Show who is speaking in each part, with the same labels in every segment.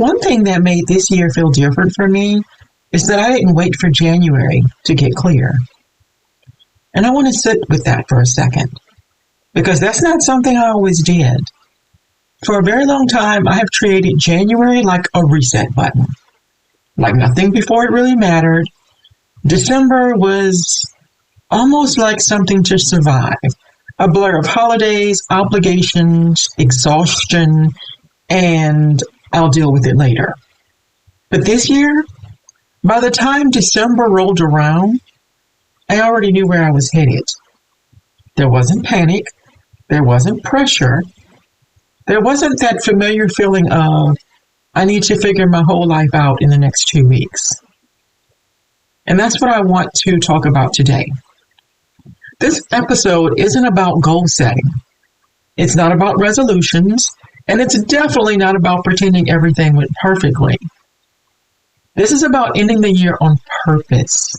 Speaker 1: One thing that made this year feel different for me is that I didn't wait for January to get clear. And I want to sit with that for a second, because that's not something I always did. For a very long time, I have treated January like a reset button. Like nothing before it really mattered. December was almost like something to survive. A blur of holidays, obligations, exhaustion, and I'll deal with it later. But this year, by the time December rolled around, I already knew where I was headed. There wasn't panic. There wasn't pressure. There wasn't that familiar feeling of, I need to figure my whole life out in the next 2 weeks. And that's what I want to talk about today. This episode isn't about goal setting. It's not about resolutions, and it's definitely not about pretending everything went perfectly. This is about ending the year on purpose.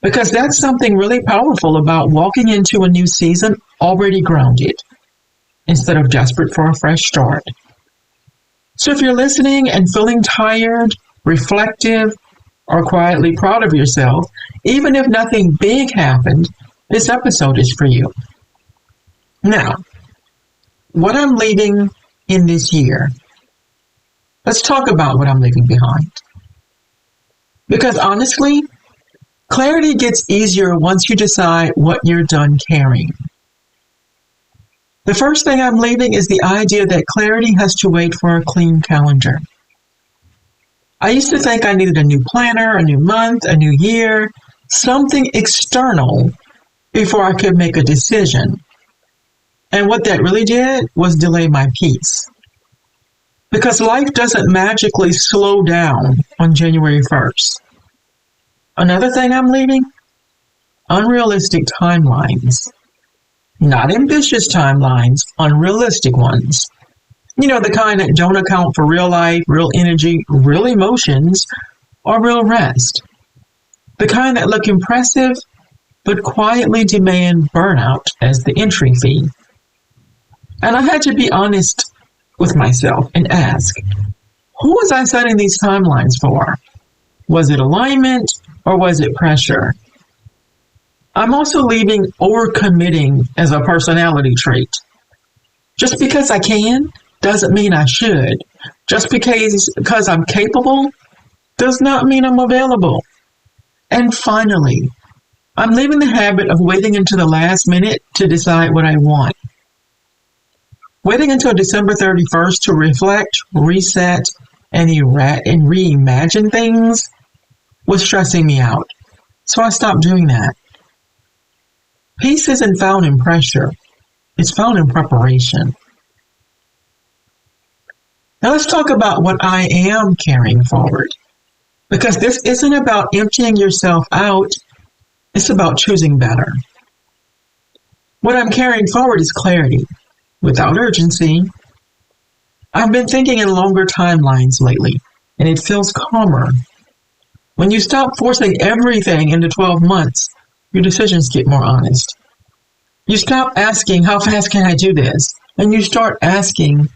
Speaker 1: Because that's something really powerful about walking into a new season already grounded, instead of desperate for a fresh start. So if you're listening and feeling tired, reflective, or quietly proud of yourself, even if nothing big happened, this episode is for you. Now, what I'm leaving in this year. Let's talk about what I'm leaving behind. Because honestly, clarity gets easier once you decide what you're done carrying. The first thing I'm leaving is the idea that clarity has to wait for a clean calendar. I used to think I needed a new planner, a new month, a new year, something external before I could make a decision. And what that really did was delay my peace. Because life doesn't magically slow down on January 1st. Another thing I'm leaving? Unrealistic timelines. Not ambitious timelines, unrealistic ones. You know, the kind that don't account for real life, real energy, real emotions, or real rest. The kind that look impressive, but quietly demand burnout as the entry fee. And I had to be honest with myself and ask, who was I setting these timelines for? Was it alignment or was it pressure? I'm also leaving overcommitting as a personality trait. Just because I can doesn't mean I should. Just because I'm capable does not mean I'm available. And finally, I'm leaving the habit of waiting until the last minute to decide what I want. Waiting until December 31st to reflect, reset, and reimagine things was stressing me out. So I stopped doing that. Peace isn't found in pressure. It's found in preparation. Now let's talk about what I am carrying forward. Because this isn't about emptying yourself out. It's about choosing better. What I'm carrying forward is clarity, without urgency. I've been thinking in longer timelines lately, and it feels calmer. When you stop forcing everything into 12 months, your decisions get more honest. You stop asking, how fast can I do this? And you start asking,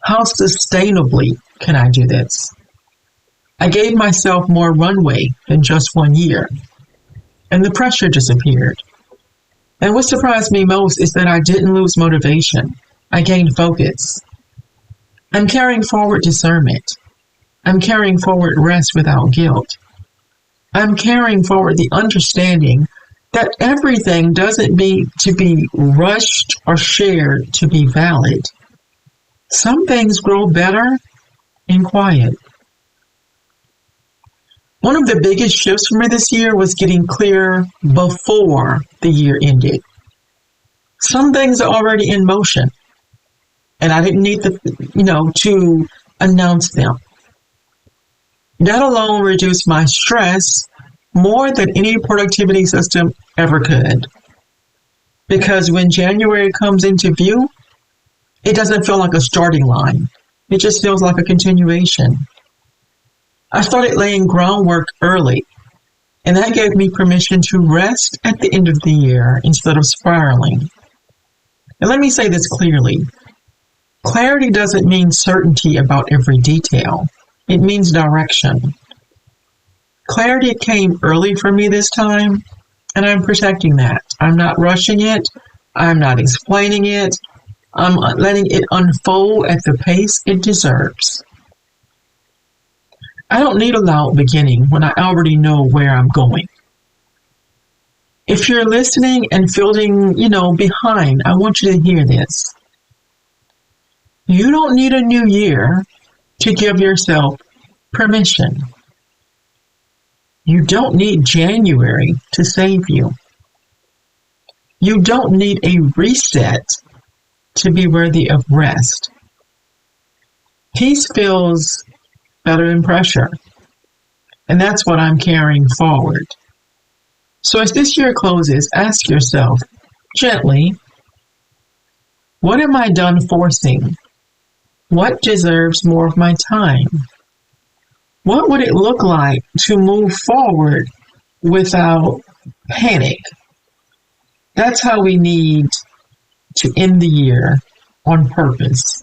Speaker 1: how sustainably can I do this? I gave myself more runway than just 1 year, and the pressure disappeared. And what surprised me most is that I didn't lose motivation. I gained focus. I'm carrying forward discernment. I'm carrying forward rest without guilt. I'm carrying forward the understanding that everything doesn't need to be rushed or shared to be valid. Some things grow better in quiet. One of the biggest shifts for me this year was getting clear before the year ended. Some things are already in motion, and I didn't need to announce them. That alone reduced my stress more than any productivity system ever could. Because when January comes into view, it doesn't feel like a starting line. It just feels like a continuation. I started laying groundwork early, and that gave me permission to rest at the end of the year instead of spiraling. And let me say this clearly. Clarity doesn't mean certainty about every detail. It means direction. Clarity came early for me this time, and I'm protecting that. I'm not rushing it. I'm not explaining it. I'm letting it unfold at the pace it deserves. I don't need a loud beginning when I already know where I'm going. If you're listening and feeling, behind, I want you to hear this. You don't need a new year to give yourself permission. You don't need January to save you. You don't need a reset to be worthy of rest. Peace feels better than pressure. And that's what I'm carrying forward. So as this year closes, ask yourself gently, what am I done forcing? What deserves more of my time? What would it look like to move forward without panic? That's how we need to end the year on purpose.